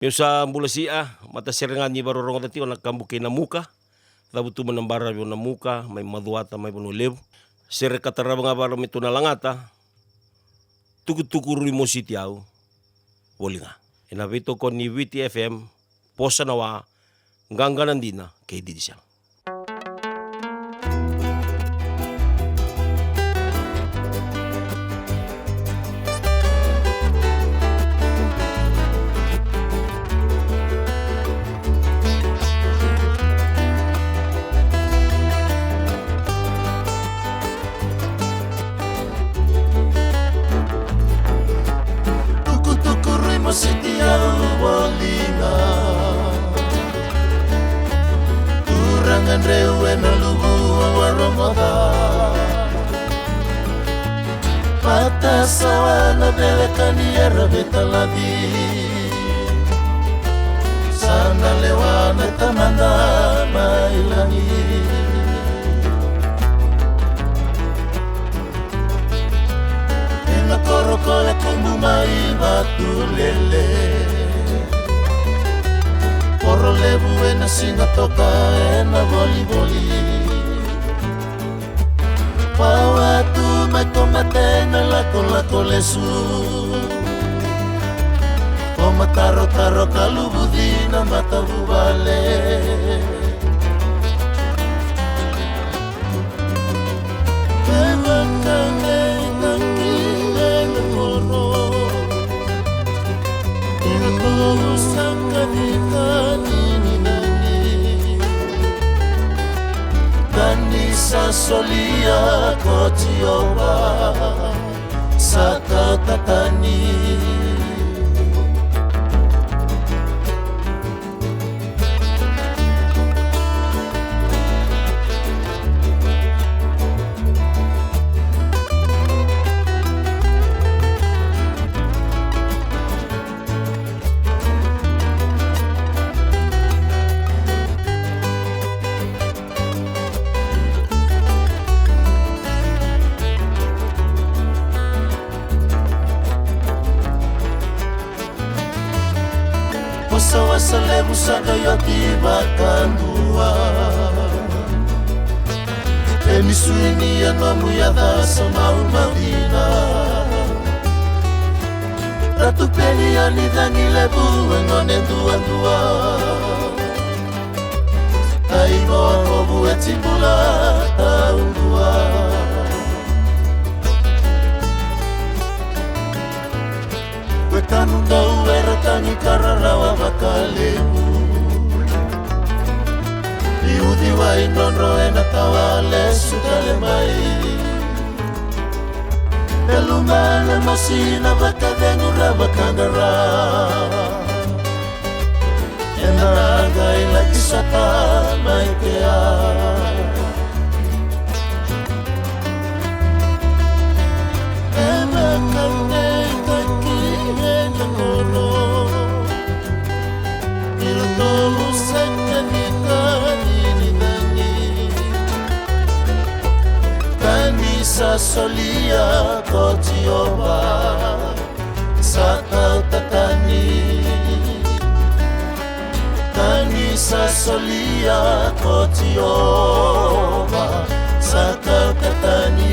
Yung sa Bulasia, mata serengan ni barorongo tati na kambuki na muka. Tabu tu menambara yung na muka, may maduata, may penulew. Sere katara mga barom ito na langata, tukut-tukuru mo sitiaw, wali nga. Inabito ko ni WTFM, posa nawa, ngangganan din na kay Didi siyang. Sitiaw bolinga Turangan rewe na lubu waromoda Mata sawa na belekani arabeta ladi Sana lewana tamanda mailangi Korokole kumbu mai batulele Poro lebu ena singa toka ena voli Pawa tu mai komatena lako lesu O mataro kalubudina mata bubale Danisa solia kotioba Saka tatani Wasa lebu saka yoki bakandua Emi suini ya nomu ya dasa mau madina Ratu peli ya nidangi lebu engone dua Taingo akobu etimbula taundua Wekanunda uwera tangi kararawa bakalebu Iudi wa inonro ena tawale sukale mai Elumale masina bakadengura bakangara Enaga ila kisata maikea Solia kotioba Saka tatani Kanisa solia kotioba Saka tatani